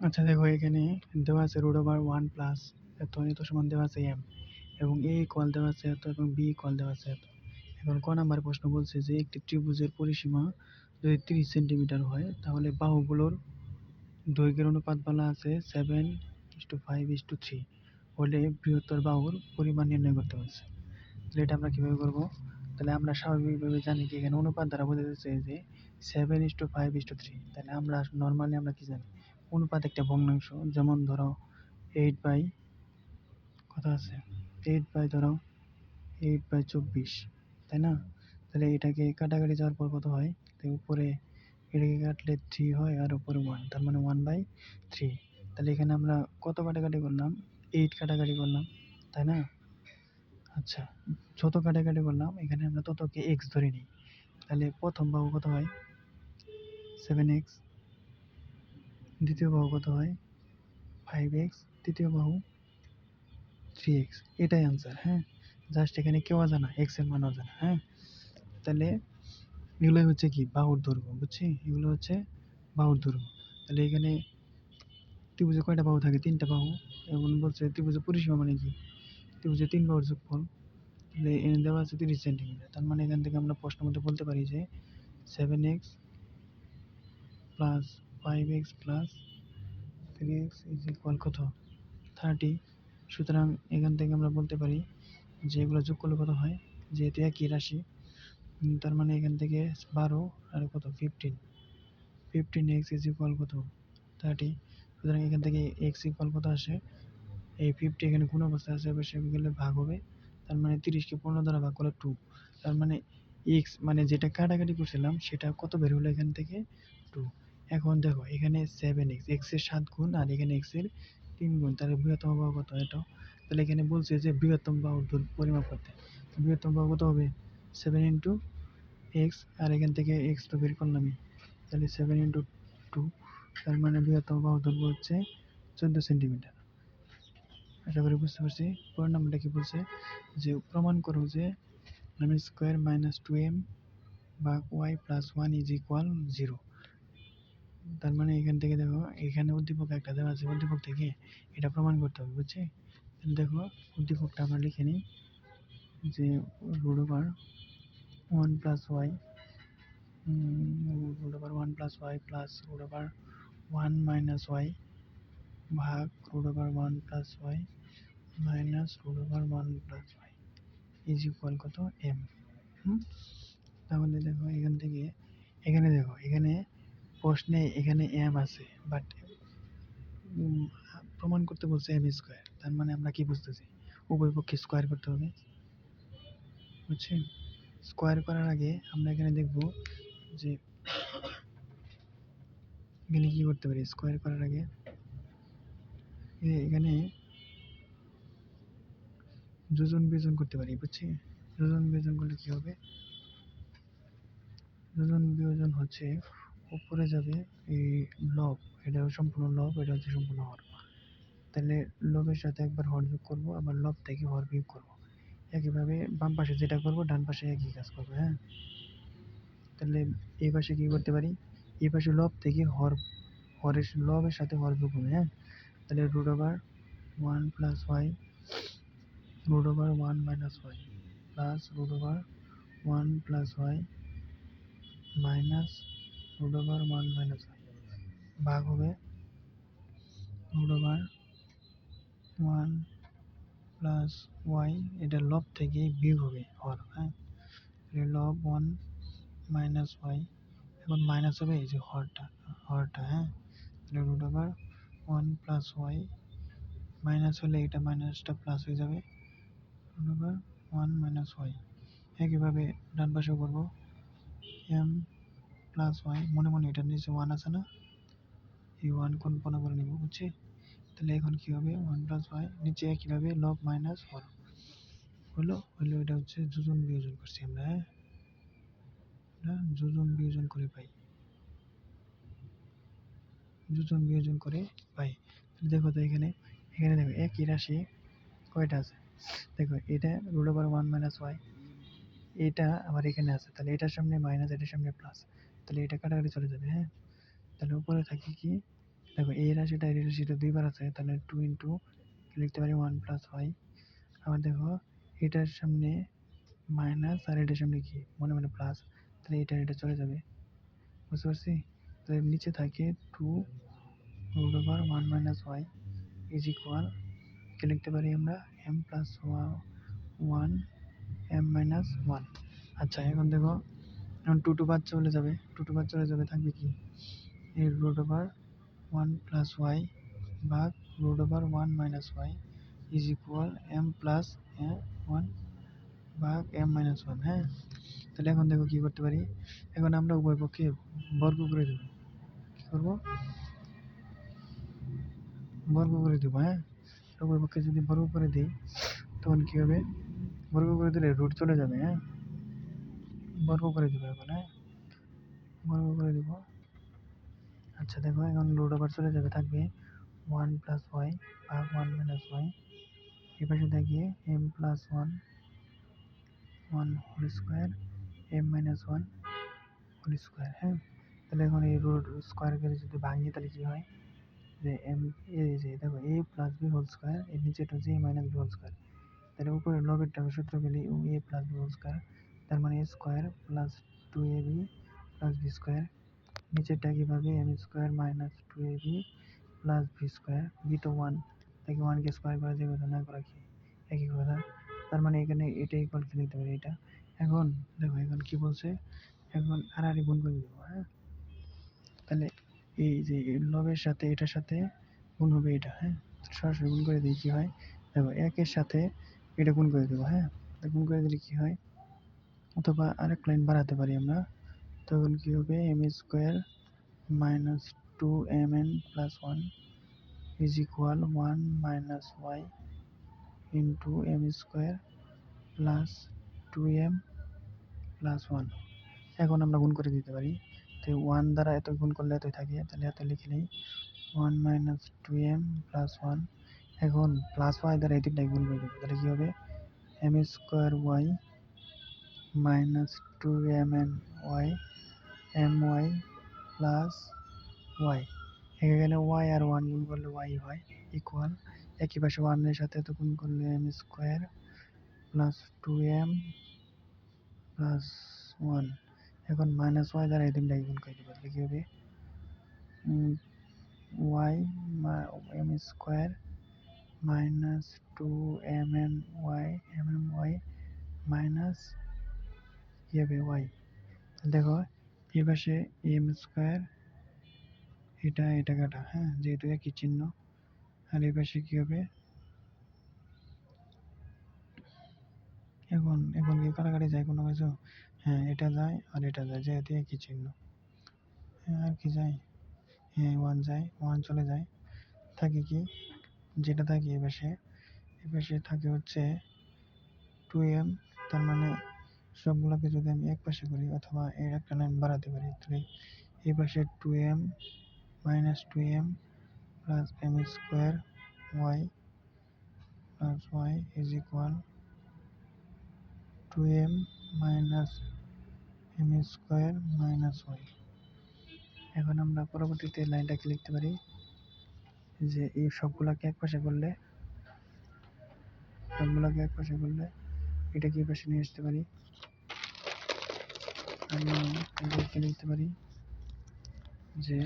আচ্ছা দেখো, এখানে দেওয়া আছে রুট ওভার ওয়ান প্লাস এত এত সমান দেওয়া আছে এম, এবং এ ইকুয়াল দেওয়া আছে এত এবং বি ইকুয়াল দেওয়া আছে এত। এখন ক নাম্বার প্রশ্ন বলছে যে একটি ত্রিভুজের পরিসীমা যদি 30 সেন্টিমিটার হয়, তাহলে বাহুগুলোর দৈর্ঘ্যের অনুপাত বলা আছে 7:5:3 হলে বৃহত্তর বাহুর পরিমাণ নির্ণয় করতে বলছে। তাহলে এটা আমরা কিভাবে করব? তাহলে আমরা স্বাভাবিকভাবে জানি কি এখানে অনুপাত দ্বারা বোঝাচ্ছে যে 7:5:3। তাহলে আমরা নর্মালি আমরা কি জানি, অনুপাত একটা ভগ্নাংশ, যেমন ধরো 8 বাই কত আছে, 8 বাই ধরো 8/24, তাই না? তাহলে এটাকে কাটাকাটি যাওয়ার পর কত হয়, তো উপরে এটাকে কাটলে 3 হয় আর উপরে 1, তার মানে 1/3। তাহলে এখানে আমরা কত কাটাকাটি করলাম, 8 কাটাকাটি করলাম, তাই না? আচ্ছা, যত কাটাকাটি করলাম এখানে আমরা ততকে এক্স ধরে নিই। তাহলে প্রথম বাহু কত হয় 7x, দ্বিতীয় বাহু কত হয় 5x, তৃতীয় বাহু 3x। এটাই আনসার। হ্যাঁ, জাস্ট এখানে কেউ অজানা, এক্স এর মান অজানা। হ্যাঁ, তাহলে এগুলো হচ্ছে কি বাহুর দৈর্ঘ্য, বুঝছি? এগুলো হচ্ছে বাহুর দৈর্ঘ্য। তাহলে এখানে ত্রিভুজে কয়টা বাহু থাকে? 3টা বাহু। এবং বলছে ত্রিভুজের পরিসীমা মানে কি, ত্রিভুজের 3 বাহুর যোগফল। তাহলে এখানে দেওয়া আছে 30 সেন্টিমিটার, তার মানে এখান থেকে আমরা প্রশ্ন মধ্যে বলতে পারি যে 7x plus 5x plus 3x is equal কত, 30। সুতরাং এখান থেকে আমরা বলতে পারি যে এগুলো যোগ করলে কত হয়, যেহেতু একই রাশি, তার মানে এখান থেকে 12 আর কত 15x ইজ ইকুয়াল কত 30। সুতরাং এখান থেকে এক্স ইকুয়াল কত আসে, এই 50 এখানে গুণ অবস্থায় আছে, এবার সে গেলে ভাগ হবে। তার মানে 30কে 15 দ্বারা ভাগ করলে 2। তার মানে এক্স মানে যেটা কাটাকাটি করছিলাম সেটা কত বের হলো এখান থেকে 2। এখন দেখো এখানে 7x, এক্স এর 7 গুণ আর এখানে এক্স এর 3 গুণ, তাহলে বৃহত্তম বাহু কত এটা। তাহলে এখানে বলছে যে বৃহত্তম বাহুর পরিমাপ করতে, বৃহত্তম বাহু কত হবে 7 ইন্টু এক্স, আর এখান থেকে এক্স তো বের করলামই, তাহলে 7 ইন্টু 2। তার মানে বৃহত্তম বাহুর দৈর্ঘ্য হচ্ছে 14 সেন্টিমিটার। আশা করি বুঝতে পারছি। পরের নাম্বারটা কি বলছে, যে প্রমাণ করো যে এম স্কোয়ার মাইনাস 2m ভাগ ওয়াই প্লাস 1 ইজ ইকুয়াল 0। তার মানে এখান থেকে দেখো এখানে উদ্দীপক একটা দেওয়া আছে, উদ্দীপক থেকে এটা প্রমাণ করতে হবে, বুঝছি? দেখো উদ্দীপকটা আমরা লিখে নিই যে root over 1 plus Y, root over 1 plus Y plus root over 1 minus Y ভাগ root over 1 plus Y minus root over 1 plus Y is equal কত এম। তাহলে দেখো এখান থেকে এখানে দেখো এখানে প্রশ্নে এখানে এম আছে, বাট প্রমাণ করতে বলছে এম স্কোয়ার। তার মানে আমরা কি বুঝতেছি, উভয় পক্ষে স্কোয়ার করতে হবে, বুঝছেন? স্কোয়ার করার আগে আমরা এখানে দেখব যে এখানে কি করতে পারি, স্কোয়ার করার আগে এখানে যোজন বিয়োজন করতে পারি, বুঝছি? যোজন বিয়োজন করলে কি হবে, যোজন বিয়োজন হচ্ছে উপরে যাবে এই লব, এটা সম্পূর্ণ লব, এটা হচ্ছে সম্পূর্ণ হর। তাহলে লবের সাথে একবার হর যোগ করবো, আবার লব থেকে হর বিয়োগ করবো। একইভাবে বাম পাশে যেটা করবো ডান পাশে একই কাজ করবো। হ্যাঁ, তাহলে এই পাশে কি করতে পারি, এই পাশে লব থেকে হর, হরের লবের সাথে হর যোগ হবে। হ্যাঁ, তাহলে root over 1 plus Y, root over 1 minus Y plus root over 1 plus Y minus root over 1 minus Y ভাগ হবে রুট ওভার 1 প্লাস ওয়াই, এটা লব থেকে বিয়োগ হবে হর। হ্যাঁ, লব 1 মাইনাস ওয়াই, এখন মাইনাস হবে এই যে হরটা, হরটা। হ্যাঁ, তাহলে root over 1 plus Y, minus হলে এটা মাইনাসটা প্লাস হয়ে যাবে, রুট ওভার 1 মাইনাস ওয়াই। একইভাবে ডান পাশেও করবো, এম প্লাস ওয়াই, মনে মনে এটার নিচে 1 আছে না, এই 1 কল্পনা করে নেব, বুঝছি? তাহলে এখন কি হবে 1 প্লাস ওয়াই, নিচে একইভাবে লব মাইনাস হর হলো, এটা হচ্ছে যোজন বিয়োজন করছি আমরা। হ্যাঁ, এটা যোজন বিয়োজন করে পাই, যোজন বিয়োজন করে পাই। দেখো তো এখানে, এখানে দেখো একই রাশি কয়টা আছে, দেখো এটা রুট ওভার 1 মাইনাস ওয়াই, এটা আবার এখানে আছে, তাহলে এটার সামনে মাইনাস, এটার সামনে প্লাস, তাহলে এটা কাটাকাটি চলে যাবে। হ্যাঁ, তাহলে উপরে থাকে কি দেখো এই রাশিটা এই রাশিটা দুইবার আছে, তাহলে 2 ইন্টু লিখতে পারি 1 প্লাস ওয়াই। আবার দেখো এটার সামনে মাইনাস আর এটার সামনে কি মনে মনে প্লাস, তাহলে এটা চলে যাবে, বুঝতে পারছি। তাহলে নিচে থাকে 2 root over 1 minus Y is equal কি লিখতে পারি আমরা এম প্লাস 1 এম মাইনাস 1। আচ্ছা এখন দেখো, এখন 2 বাদ চলে যাবে, 2 বাদ চলে যাবে, থাকবে কি এই রুট ওভার 1 প্লাস ওয়াই ভাগ root over 1 minus Y is equal M plus 1 ভাগ এম মাইনাস 1। হ্যাঁ, তাহলে এখন দেখো কি করতে পারি, এখন আমরা উভয় পক্ষে বর্গ করে দেব। কি করবো, বর্গ করে দেবো। হ্যাঁ, উভয় পক্ষে যদি বর্গ করে দিই তখন কি হবে, বর্গ করে দিলে রুট চলে যাবে। হ্যাঁ, বর্গ করে দেবো এখন। হ্যাঁ, বর্গ করে দেবো। আচ্ছা দেখো এখন রুট ওভার চলে যাবে, থাকবে 1 প্লাস ওয়াই ভাগ 1 মাইনাস ওয়াই, এই পাশে থাকিয়ে M plus 1 whole square M minus 1 whole square. হ্যাঁ, তাহলে এখন এই রুট স্কোয়ার করে যদি ভাঙি তাহলে কি হয় যে এম, এই যে দেখো A plus B whole square, এর নিচেটা হচ্ছে A minus B whole square, তাহলে উপরে লবেরটা সূত্র পেলে A plus B whole square, তার মানে A square plus 2ab plus B square, নিচেরটা কীভাবে M square minus 2ab plus B square, B তো 1, তাকে 1কে স্কোয়ার করা যাবে না করা কি একই কথা, তার মানে এখানে এটা ইকুয়াল কি লিখতে পারি এটা। এখন দেখো এখন কি বলছে, এখন আর গুণ করে দেবো। হ্যাঁ, তাহলে এই যে লবের সাথে এটার সাথে গুণ হবে এটা। হ্যাঁ, সরাসরি গুণ করে দিই কি হয়, দেখো একের সাথে এটা গুণ করে দেবো। হ্যাঁ, গুণ করে দিলে কি হয়, অথবা আরেক লাইন বাড়াতে পারি আমরা, তখন কি হবে M square minus 2mn plus 1 is equal 1 minus Y into M square প্লাস 2m প্লাস 1। এখন আমরা গুণ করে দিতে পারি, তো 1 দ্বারা এত গুণ করলে এতই থাকে, তাহলে এত লিখে নিই 1 মাইনাস 2m প্লাস 1। এখন প্লাস ওয়াই দ্বারা এই তিনটাই গুণ করে দেবো, তাহলে কী হবে M square Y minus 2mn Y M Y plus Y. এখানে ওয়াই আর 1 গুণ করলে ওয়াই হয় ইকুয়াল, একই পাশে 1 এর সাথে তো গুণ করলে এম স্কোয়ার প্লাস 2m প্লাস 1। এখন মাইনাস ওয়াই দ্বারা এই তিনটাকে গুণ করে দেবো, তাহলে কী হবে Y M square minus 2mn Y Y minus কি হবে ওয়াই। দেখো এই পাশে এম স্কোয়ার এটা কাটা, হ্যাঁ যেহেতু একই চিহ্ন, আর এই পাশে কি হবে, এখন কি কাটাকাটি যায় কোনো কিছু, হ্যাঁ এটা যায় আর এটা যায় যেহেতু একই চিহ্ন। হ্যাঁ আর কি যায়, হ্যাঁ 1 যায়, 1 চলে যায়, থাকে কি যেটা থাকে এ পাশে থাকে হচ্ছে 2m, তার মানে সবগুলোকে যদি আমি এক পাশে করি অথবা এর একটা লাইন বাড়াতে পারি, তাহলে এই পাশে 2m minus 2m plus M square Y plus Y is equal 2m minus M square minus Y. এখন আমরা পরবর্তীতে লাইনটাকে লিখতে পারি যে এই সবগুলোকে এক পাশে করলে এটাকে এই পাশে নিয়ে আসতে পারি, আমি এটাকে লিখতে পারি যে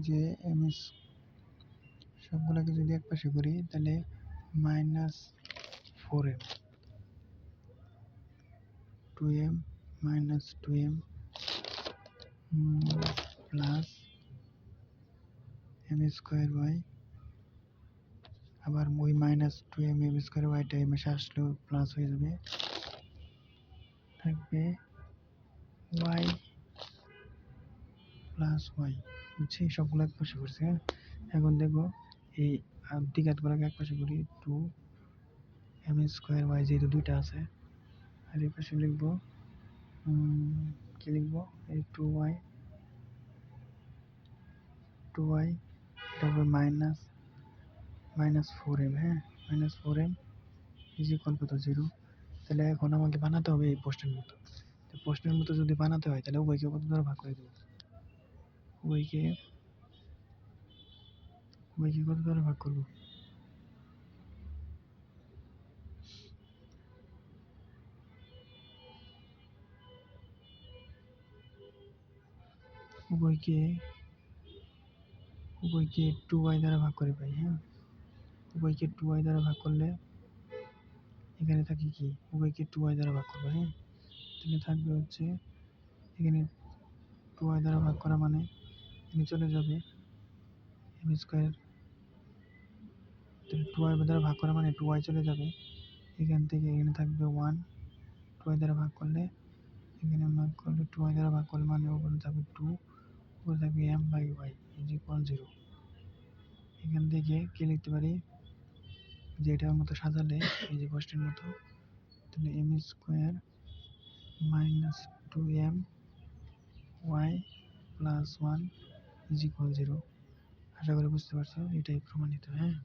যে এম সবগুলোকে যদি এক পাশে করি তাহলে minus 4m 2m minus 2m plus M square Y, আবার ওই মাইনাস 2m এম স্কোয়ার ওয়াইটা এই মাসে আসলেও প্লাস হয়ে যাবে, থাকবে ওয়াই প্লাস ওয়াই। বুঝছি, সবগুলো এক পাশে করছে। হ্যাঁ, এখন দেখো এই দ্বিঘাতগুলোকে এক পাশে করি 2 এম স্কোয়ার ওয়াই যেহেতু দুইটা আছে, আর এই পাশে লিখবো কি লিখবো এই 2y এটা হবে মাইনাস 4m। হ্যাঁ, মাইনাস 4m ইজ ইকুয়াল কত 0। তাহলে এখন আমাকে বানাতে হবে এই পোস্টের মতো, প্রশ্নের মতো যদি বানাতে হয় তাহলে উভয়কে কত দ্বারা ভাগ করে দেবো, উভয়কে উভয়কে কত দ্বারা ভাগ করবো, উভয়কে উভয়কে 2y দ্বারা ভাগ করে পাই। হ্যাঁ, উভয়কে 2y দ্বারা ভাগ করলে এখানে থাকে কি, উভয়কে 2y দ্বারা ভাগ করবো। হ্যাঁ, তাহলে থাকবে হচ্ছে এখানে 2y দ্বারা ভাগ করা মানে এখানে চলে যাবে এম স্কোয়ার, তাহলে 2y দ্বারা ভাগ করা মানে 2y চলে যাবে, এখান থেকে এখানে থাকবে 1, 2y দ্বারা ভাগ করলে এখানে ভাগ করলে 2y দ্বারা ভাগ করলে মানে উপরে থাকবে 2, উপরে থাকবে m/y ইজ ইকুয়াল 0। এখান থেকে কি লিখতে পারি, যে এটার মতো সাজালে এই যে প্রশ্নের মতো, তাহলে M square minus 2m y plus 1 is equal 0। আশা করি বুঝতে পারছো, এটাই প্রমাণিত। হ্যাঁ।